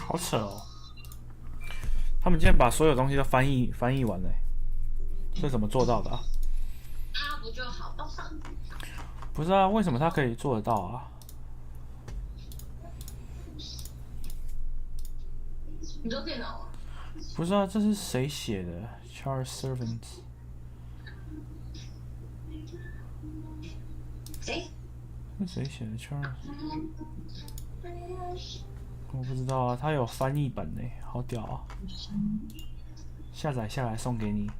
好扯哦！他们竟然把所有东西都翻译完了，这怎么做到的啊？他不就好了？不是啊，为什么他可以做得到啊？你做电脑啊？不是啊，这是谁写的 ？Charles Servant。谁？是谁写的 Charles？我不知道啊，他有翻译本呢，好屌啊！下载下来送给你。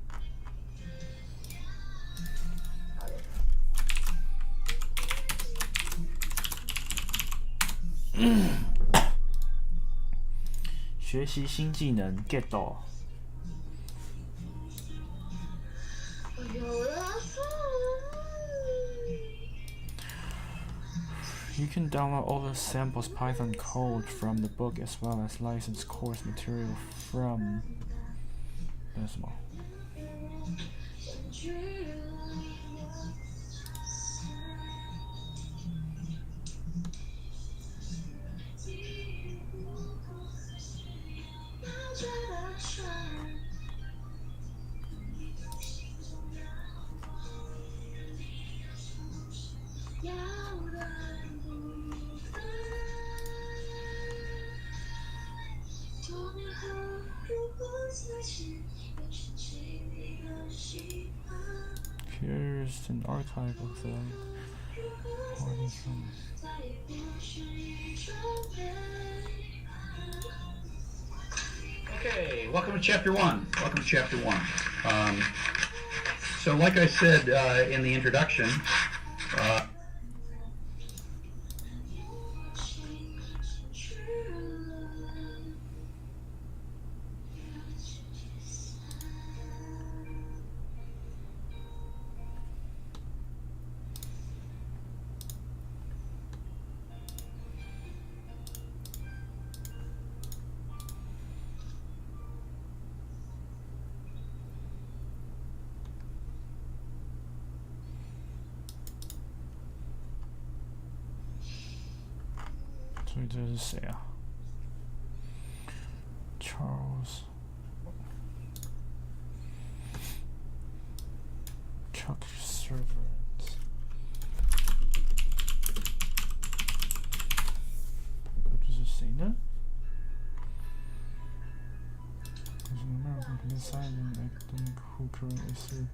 学习新技能 get 到。You can download all the samples Python code from the book as well as licensed course material from. 那是什么？Here's an archive of the. Okay, welcome to Chapter 1. Welcome to Chapter 1. So like I said in the introduction,所以这是谁啊 ？Charles Chuck Servant。这是谁呢？There's an American consignment academic who currently serves.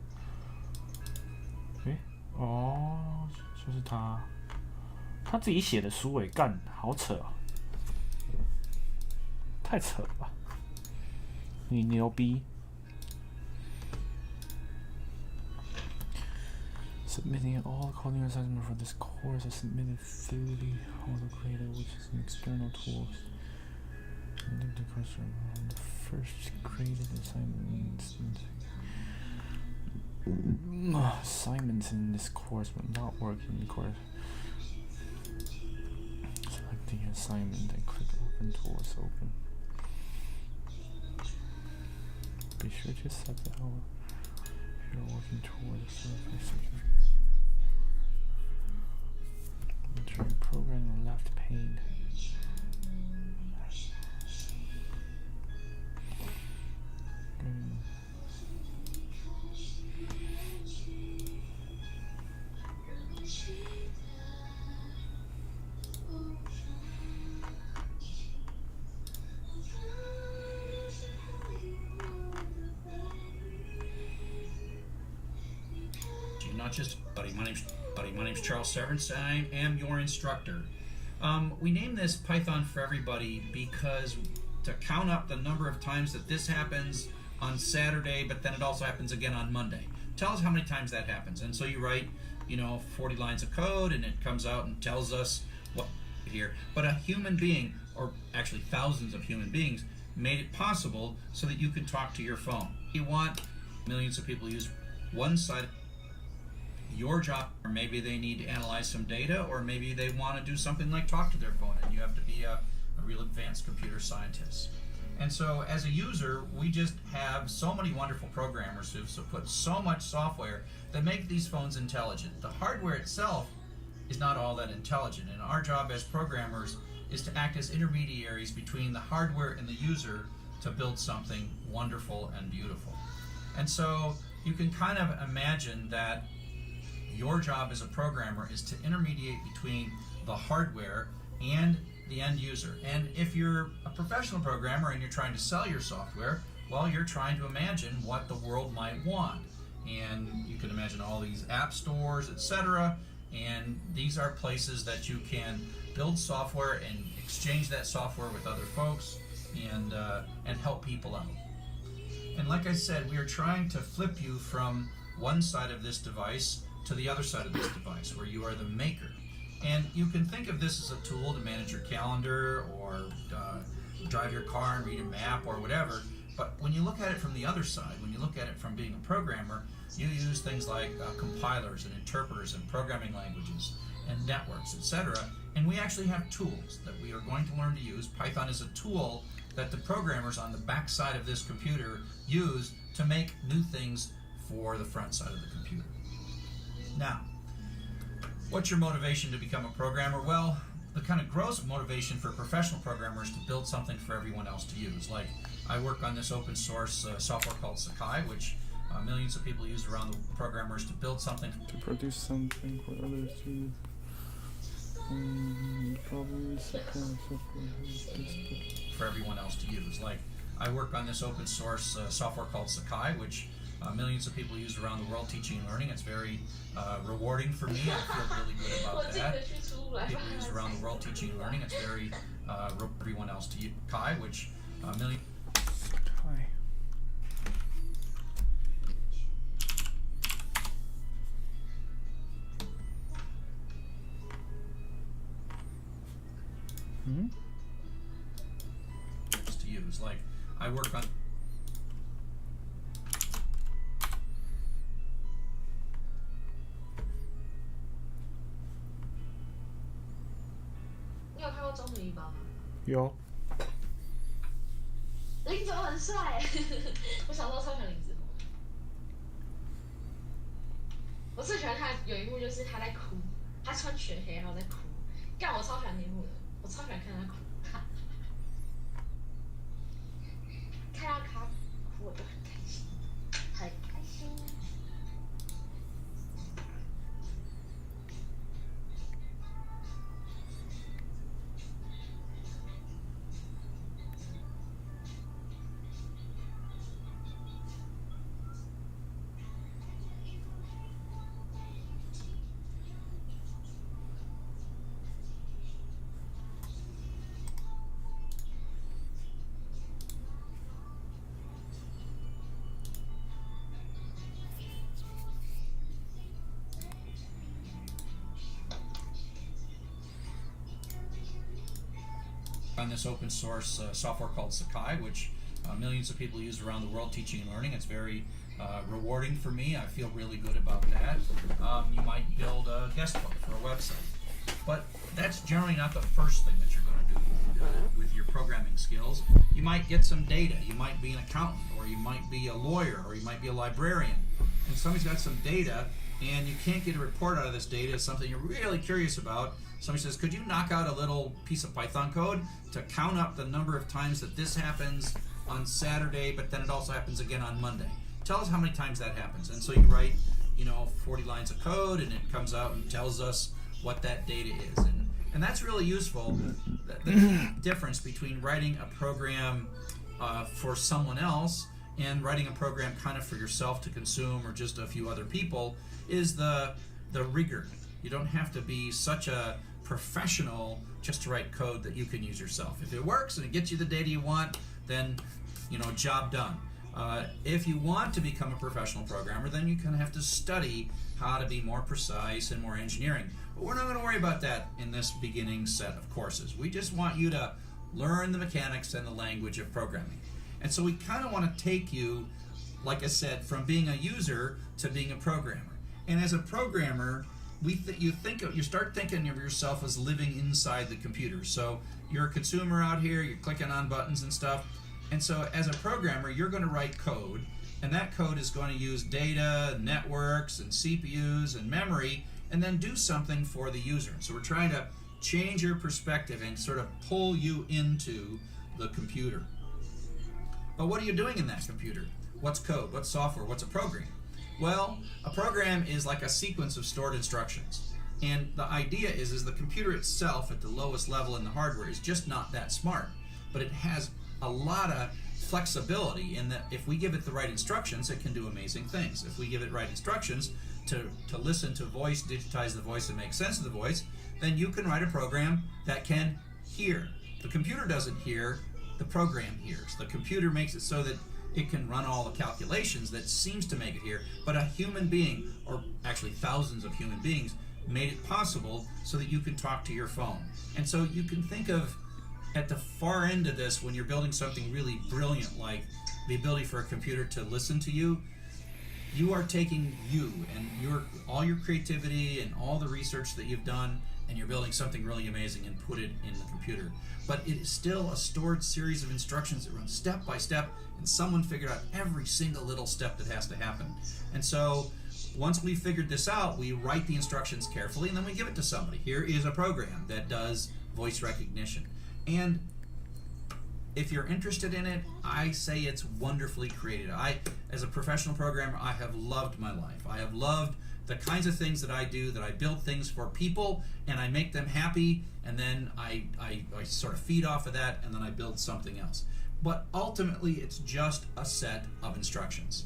哦，就是他。他自己写的书诶，干，好扯啊！太扯了吧！你牛逼 ！Submitting all coding assignments for this course is submitted through the Holocrator, which is an external tool. Link the question on the first graded assignments. Assignments in this course will not work in the course. The assignment and click open tools open. Be sure to set the hour if you're working toward a certificate. Enter your program in the left pane. Not just buddy. My name's Charles Severance. I am your instructor. We named this Python for Everybody because to count up the number of times that this happens, on Saturday, but then it also happens again on Monday. Tell us how many times that happens. And so you write, 40 lines of code, and it comes out and tells us what here. But a human being, or actually thousands of human beings, made it possible so that you can talk to your phone. You want millions of people use one side. Your job, or maybe they need to analyze some data, or maybe they want to do something like talk to their phone, and you have to be a real advanced computer scientist. And so as a user, we just have so many wonderful programmers who've put so much software that make these phones intelligent. The hardware itself is not all that intelligent, and our job as programmers is to act as intermediaries between the hardware and the user to build something wonderful and beautiful. And so you can kind of imagine that your job as a programmer is to intermediate between the hardware and the end user. And if you're a professional programmer and you're trying to sell your software, well, you're trying to imagine what the world might want. And you can imagine all these app stores, etc. And these are places that you can build software and exchange that software with other folks and help people out. And like I said, we are trying to flip you from one side of this device to the other side of this device, where you are the maker. And you can think of this as a tool to manage your calendar, or drive your car and read a map, or whatever. But when you look at it from the other side, when you look at it from being a programmer, you use things like compilers and interpreters and programming languages and networks, etc. And we actually have tools that we are going to learn to use. Python is a tool that the programmers on the back side of this computer use to make new things for the front side of the computer. Now, what's your motivation to become a programmer? Well, the kind of gross motivation for professional programmers is to build something for everyone else to use. Like, I work on this open source software called Sakai, which millions of people use around the programmers to build something. To produce something for others to use. Probably for everyone else to use. Like, I work on this open source software called Sakai, which millions of people use around the world teaching and learning. It's very rewarding for me. I feel really good about that. People use around the world teaching and learning. It's very everyone else to use Kai, which millions. Hi. To use. Like, I work on有。林总很帅，我小时候超喜欢林子宏。我最喜欢他有一幕就是他在哭，他穿全黑然后在哭，干我超喜欢那一幕的，我超喜欢看他哭，看到他哭我就很开心，很开心。on this open source software called Sakai, which millions of people use around the world teaching and learning. It's very rewarding for me. I feel really good about that. You might build a guest book for a website. But that's generally not the first thing that you're going to do with your programming skills. You might get some data. You might be an accountant, or you might be a lawyer, or you might be a librarian. And somebody's got some data, and you can't get a report out of this data. It's something you're really curious about. Somebody says, could you knock out a little piece of Python code to count up the number of times that this happens on Saturday, but then it also happens again on Monday? Tell us how many times that happens. And so you write, 40 lines of code, and it comes out and tells us what that data is. And that's really useful. The difference between writing a program for someone else and writing a program kind of for yourself to consume, or just a few other people, is the rigor. You don't have to be such a professional just to write code that you can use yourself. If it works and it gets you the data you want, then job done. If you want to become a professional programmer, then you kind of have to study how to be more precise and more engineering. But we're not going to worry about that in this beginning set of courses. We just want you to learn the mechanics and the language of programming. And so we kind of want to take you, like I said, from being a user to being a programmer. And as a programmer, you start thinking of yourself as living inside the computer. So you're a consumer out here, you're clicking on buttons and stuff. And so as a programmer, you're going to write code, and that code is going to use data, networks, and CPUs, and memory, and then do something for the user. So we're trying to change your perspective and sort of pull you into the computer. But what are you doing in that computer? What's code? What's software? What's a program? Well, a program is like a sequence of stored instructions. And the idea is the computer itself at the lowest level in the hardware is just not that smart. But it has a lot of flexibility in that if we give it the right instructions, it can do amazing things. If we give it right instructions to listen to voice, digitize the voice, and make sense of the voice, then you can write a program that can hear. The computer doesn't hear, the program hears. The computer makes it so that it can run all the calculations that seems to make it hear, but a human being, or actually thousands of human beings, made it possible so that you can talk to your phone. And so you can think of, at the far end of this, when you're building something really brilliant like the ability for a computer to listen to you, you are taking you and all your creativity and all the research that you've done, and you're building something really amazing and put it in the computer. But it is still a stored series of instructions that run step by step, and someone figured out every single little step that has to happen. And so once we figured this out, we write the instructions carefully, and then we give it to somebody. Here is a program that does voice recognition. And if you're interested in it, I say it's wonderfully created. As a professional programmer, I have loved my life. I have loved the kinds of things that I do, that I build things for people, and I make them happy, and then I sort of feed off of that, and then I build something else. But ultimately, it's just a set of instructions.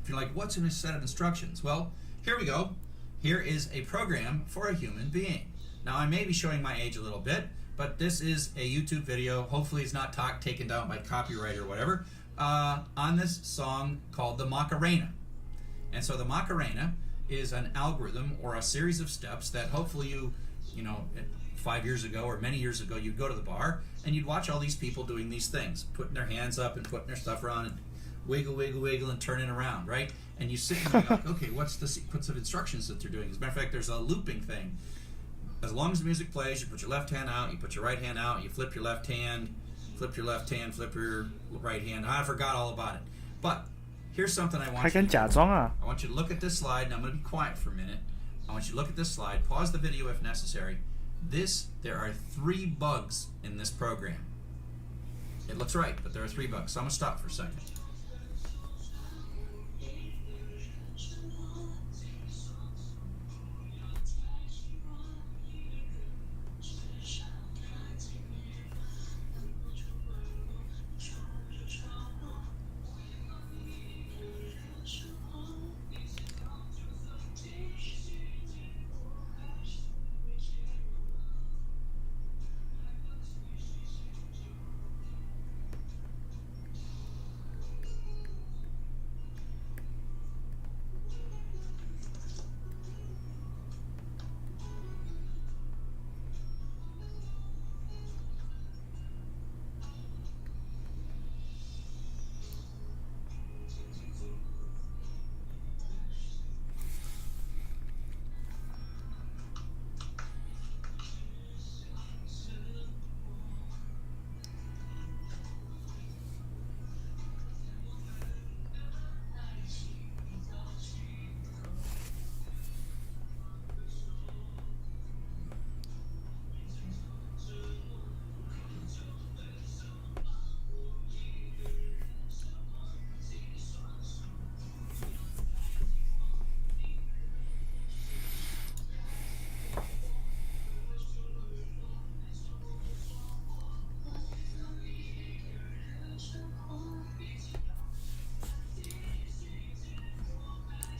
If you're like, what's in a set of instructions? Well, here we go. Here is a program for a human being. Now, I may be showing my age a little bit, but this is a YouTube video. Hopefully it's not taken down by copyright or whatever, on this song called the Macarena. And so the Macarena is an algorithm or a series of steps that hopefully you 5 years ago or many years ago, you'd go to the bar and you'd watch all these people doing these things, putting their hands up and putting their stuff around and wiggle, wiggle, wiggle and turning around, right? And you sit and you're like, okay, what's the sequence of instructions that they're doing? As a matter of fact, there's a looping thing. As long as the music plays, you put your left hand out, you put your right hand out, you flip your left hand, flip your left hand, flip your right hand. I forgot all about it. But here's something I want 还 you 敢 to 假装啊 I want you to look at this slide, and I'm going to be quiet for a minute. I want you to look at this slide, pause the video if necessary. There are 3 bugs in this program. It looks right, but there are 3 bugs. So I'm going to stop for a second.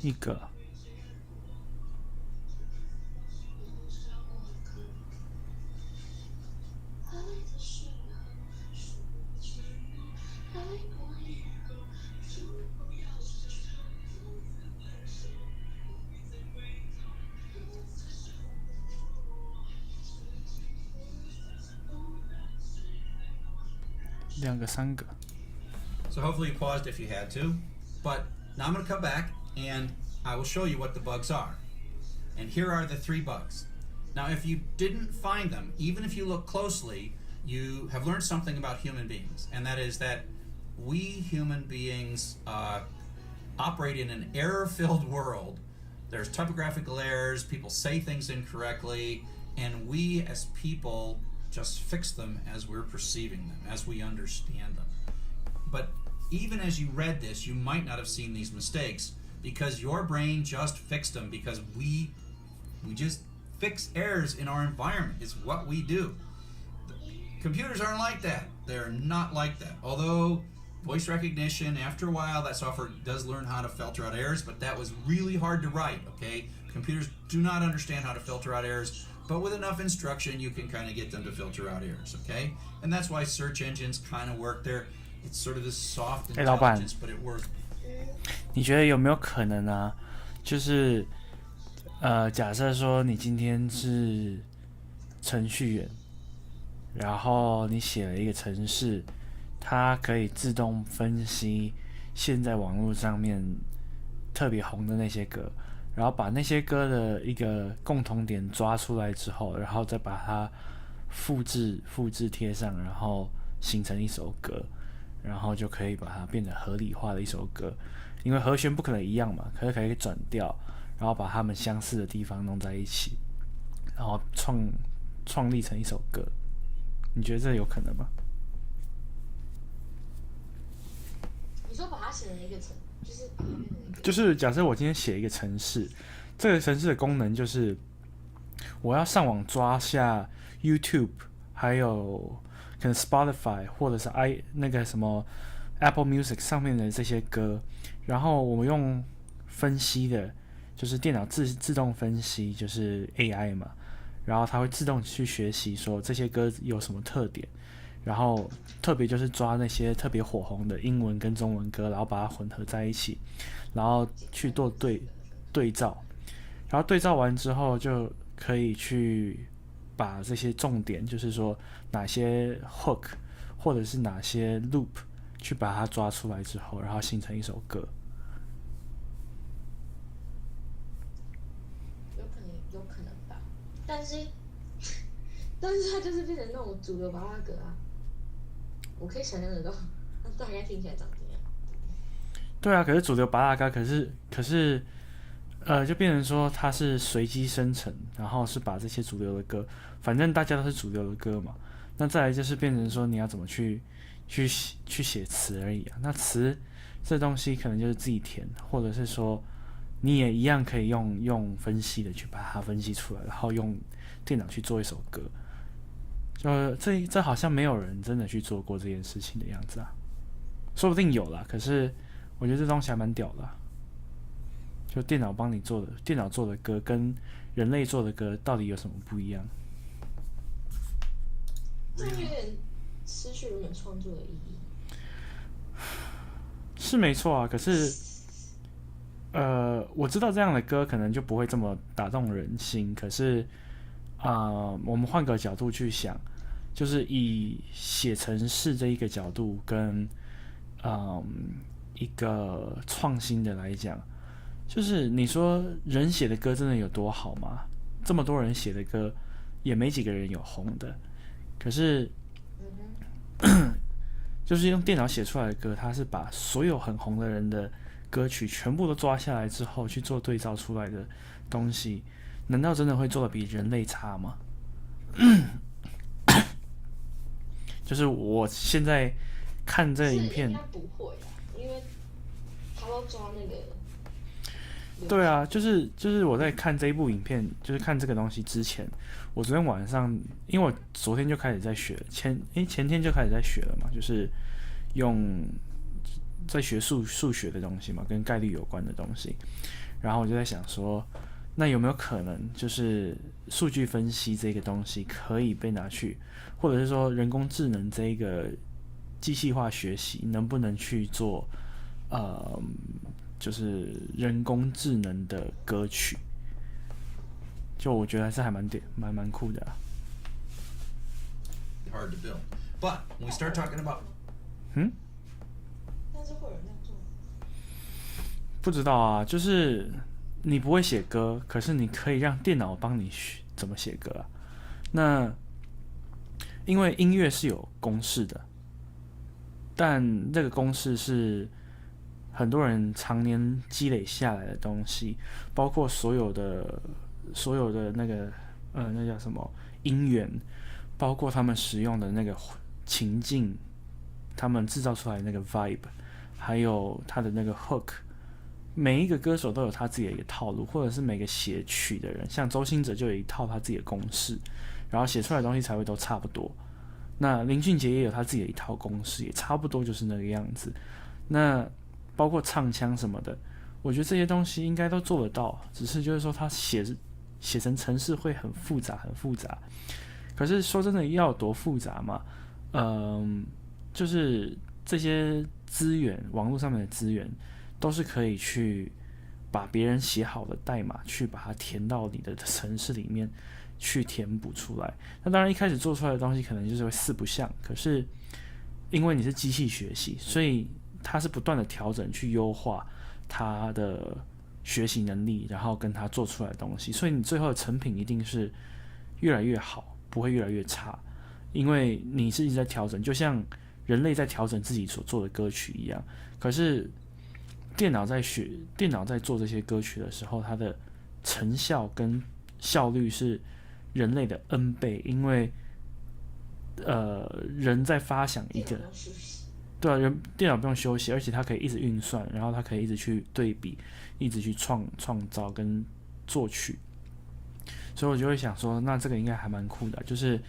一个 爱的时候，说不出来，爱过以后， 2个3个。So hopefully you paused if you had to. But now I'm going to come back and I will show you what the bugs are. And here are the 3 bugs. Now if you didn't find them, even if you look closely, you have learned something about human beings. And that is that we human beings operate in an error-filled world. There's typographical errors, people say things incorrectly, and we as people just fix them as we're perceiving them, as we understand them. But even as you read this, you might not have seen these mistakes because your brain just fixed them, because we just fix errors in our environment. It's what we do. Computers aren't like that. They're not like that. Although voice recognition, after a while, that software does learn how to filter out errors, but that was really hard to write, okay? Computers do not understand how to filter out errors, but with enough instruction, you can kind of get them to filter out errors, okay? And that's why search engines kind of work there. It's sort of this soft intelligence, but it works. 你觉得有没有可能啊？就是假设说你今天是程序员，然后你写了一个程式，它可以自动分析现在网络上面特别红的那些歌，然后把那些歌的一个共同点抓出来之后，然后再把它复制贴上，然后形成一首歌，然后就可以把它变成合理化的一首歌。因为和弦不可能一样嘛，可是可以转调，然后把它们相似的地方弄在一起，然后创立成一首歌。你觉得这有可能吗？你说把它写成一个就是把它变成一个，就是假设我今天写一个程式，这个程式的功能就是我要上网抓下 YouTube， 还有可能 Spotify 或者是那个什么 Apple Music 上面的这些歌，然后我们用分析的，就是电脑自动分析，就是 AI 嘛，然后它会自动去学习说这些歌有什么特点，然后特别就是抓那些特别火红的英文跟中文歌，然后把它混合在一起，然后去做对照，然后对照完之后就可以去把这些重点，就是说哪些 hook 或者是哪些 loop 去把它抓出来之后，然后形成一首歌。有可能吧，但是它就是变成那种主流巴拉格啊，我可以想象得到，大概听起来长这样。对啊，可是主流巴拉歌，可是就变成说它是随机生成，然后是把这些主流的歌，反正大家都是主流的歌嘛。那再来就是变成说你要怎么去写词而已啊。那词这东西可能就是自己填，或者是说你也一样可以用分析的去把它分析出来，然后用电脑去做一首歌。这好像没有人真的去做过这件事情的样子啊，说不定有啦，可是我觉得这东西还蛮屌的啊。就电脑帮你做的，电脑做的歌跟人类做的歌到底有什么不一样？这有点失去原本创作的意义。是没错啊，可是我知道这样的歌可能就不会这么打动人心，可是我们换个角度去想，就是以写程式这一个角度跟一个创新的来讲，就是你说人写的歌真的有多好吗？这么多人写的歌，也没几个人有红的。可是，就是用电脑写出来的歌，它是把所有很红的人的歌曲全部都抓下来之后去做对照出来的东西，难道真的会做得比人类差吗？就是我现在看这个影片，应该不会啊，因为他都抓那个。对啊，就是我在看这一部影片，就是看这个东西之前，我昨天晚上，因为我昨天就开始在学，前天就开始在学了嘛，就是在学数学的东西嘛，跟概率有关的东西。然后我就在想说，那有没有可能就是数据分析这个东西可以被拿去，或者是说人工智能这一个机器化学习能不能去做就是人工智能的歌曲，就我觉得还是还蛮酷的啊。Hard to build, but when we start talking about 但是会有人这样做吗？不知道啊，就是你不会写歌，可是你可以让电脑帮你怎么写歌啊。那因为音乐是有公式的，但这个公式是很多人常年积累下来的东西，包括所有的那个那叫什么音源，包括他们使用的那个情境，他们制造出来的那个 vibe， 还有他的那个 hook， 每一个歌手都有他自己的一个套路，或者是每个写曲的人，像周兴哲就有一套他自己的公式，然后写出来的东西才会都差不多。那林俊杰也有他自己的一套公式，也差不多就是那个样子。那包括唱腔什么的，我觉得这些东西应该都做得到，只是就是说他写成程式会很复杂。可是说真的，要有多复杂嘛？就是这些资源，网络上面的资源，都是可以去把别人写好的代码去把它填到你的程式里面去填补出来。那当然一开始做出来的东西可能就是会四不像，可是因为你是机器学习，所以它是不断的调整去优化它的学习能力，然后跟它做出来的东西，所以你最后的成品一定是越来越好，不会越来越差，因为你是一直在调整，就像人类在调整自己所做的歌曲一样。可是电脑在做这些歌曲的时候，它的成效跟效率是人类的 N 倍，因为人在发想一个，对啊，电脑不用休息，而且它可以一直运算，然后它可以一直去对比，一直去创造跟作曲。所以我就会想说，那这个应该还蛮酷的，就是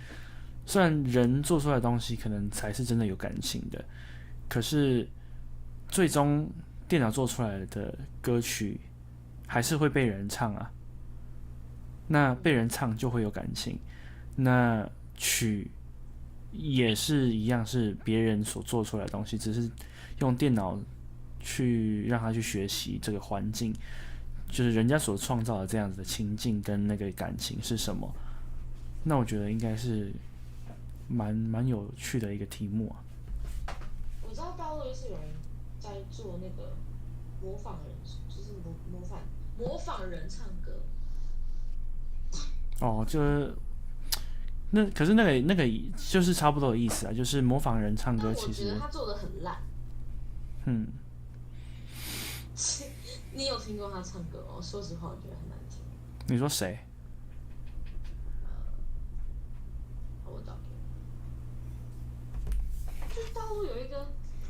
虽然人做出来的东西可能才是真的有感情的，可是最终电脑做出来的歌曲还是会被人唱啊。那被人唱就会有感情，那曲也是一样，是别人所做出来的东西，只是用电脑去让他去学习这个环境，就是人家所创造的这样子的情境跟那个感情是什么。那我觉得应该是蛮有趣的一个题目啊。我知道大陆是有人在做那个模仿人，就是模仿人唱歌。哦，就是可是那个就是差不多的意思啊，就是模仿人唱歌。其实我觉得他做的很烂。你有听过他唱歌吗？说实话，我觉得很难听。你说谁？我找给你。就是大陆有一个，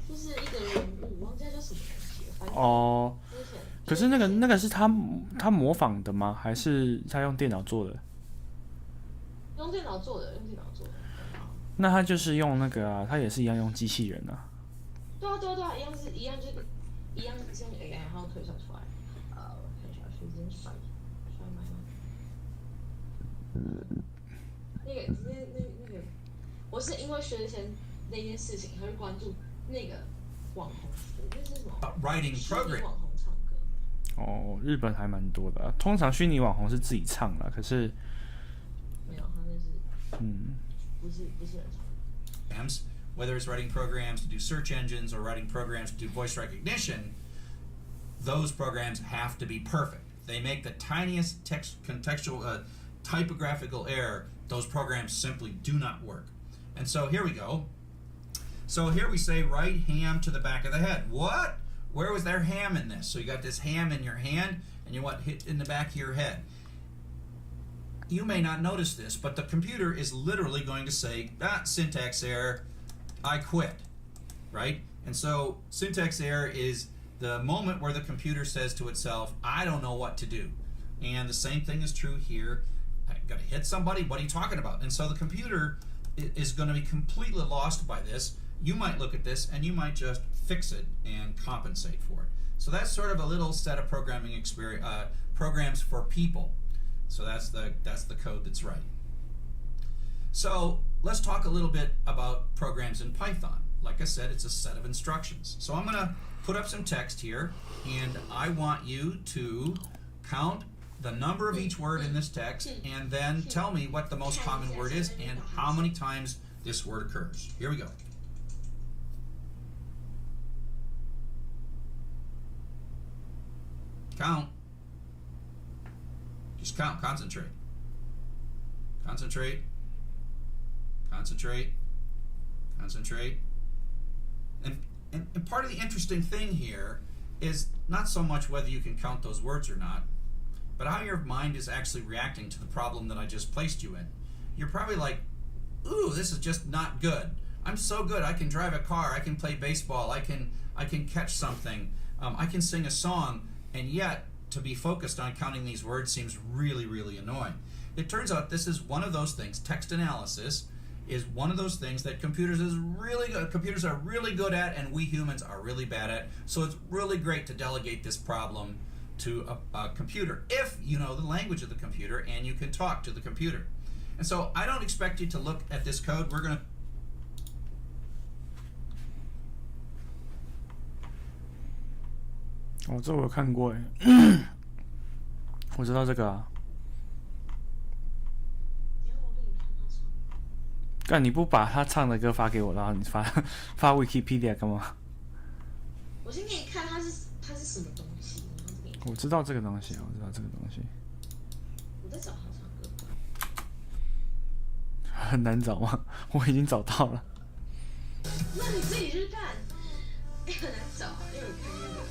就是一个人物，忘记叫什么东西了。反正哦，可是那个是他模仿的吗？还是他用电脑做的？用电脑做的。那他就是用那个啊，他也是一样用机器人啊。对啊，一样就是一样是用 AI 然后推算出来。我看一下，时间甩麦吗？那个，我是因为学前那件事情，才会关注那个网红，那是什么 ？Writing program 网红唱歌。哦，日本还蛮多的啊。通常虚拟网红是自己唱的，可是没有，他那是不是人唱。Whether it's writing programs to do search engines or writing programs to do voice recognition, those programs have to be perfect. They make the tiniest contextual typographical error. Those programs simply do not work. And so here we go. So here we say right ham to the back of the head. What? Where was there ham in this? So you got this ham in your hand and you hit in the back of your head. You may not notice this, but the computer is literally going to say, syntax error, I quit, right? And so syntax error is the moment where the computer says to itself, I don't know what to do. And the same thing is true here. I got to hit somebody? What are you talking about? And so the computer is going to be completely lost by this. You might look at this and you might just fix it and compensate for it. So that's sort of a little set of programming programs for people. So that's the code that's right. So let's talk a little bit about programs in Python. Like I said, it's a set of instructions. So I'm going to put up some text here, and I want you to count the number of each word in this text, and then tell me what the most common word is and how many times this word occurs. Here we go. Count. Just count. Concentrate. Concentrate. Concentrate. Concentrate. And part of the interesting thing here is not so much whether you can count those words or not, but how your mind is actually reacting to the problem that I just placed you in. You're probably like, ooh, this is just not good. I'm so good. I can drive a car. I can play baseball. I can catch something. I can sing a song. And yet, to be focused on counting these words seems really, really annoying. It turns out this is one of those things. Text analysis is one of those things that computers are really good at, and we humans are really bad at. So it's really great to delegate this problem to a computer if you know the language of the computer and you can talk to the computer. And so I don't expect you to look at this code. We're going to这我有看过哎，我知道这个啊。干你不把他唱的歌发给我，然后你发 Wikipedia 干嘛？我先给你看它是什么东西。我知道这个东西，我知道这个东西。我在找他唱歌。很难找吗？我已经找到了。那你自己去看。很难找，因为我看那个。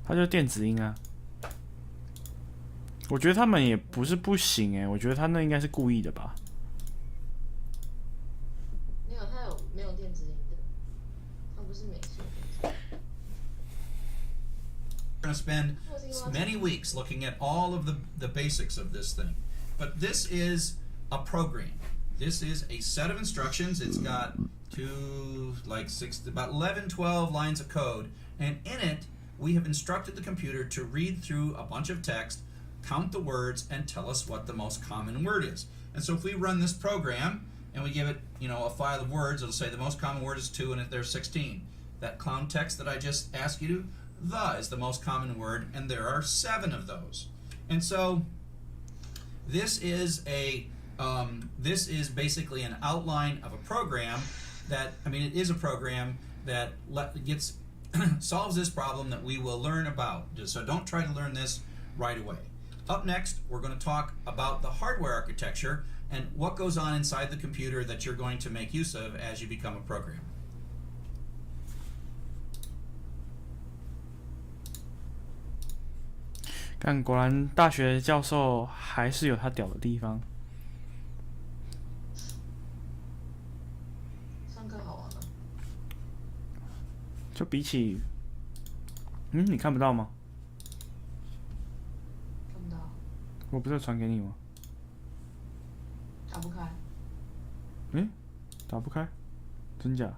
它就是电子音啊。我觉得他们也不是不行哎，我觉得他那应该是故意的吧。没有，他没有电子音的，他不是美式的。We're going to spend many weeks looking at all of the basics of this thing. But this is a program. This is a set of instructions. It's got about 11, 12 lines of code. And in it, we have instructed the computer to read through a bunch of text, count the words, and tell us what the most common word is. And so if we run this program and we give it, a file of words, it'll say the most common word is 2 and there's 16. That clown text that I just asked you to, the is the most common word, and there are 7 of those. And so this is basically an outline of a program that, it is a program that solves this problem that we will learn about. So don't try to learn this right away. Up next, we're going to talk about the hardware architecture and what goes on inside the computer that you're going to make use of as you become a programmer. 但果然大学教授还是有他屌的地方。上课好玩吗？就比起，你看不到吗？看不到。我不是传给你吗？打不开。打不开，真假？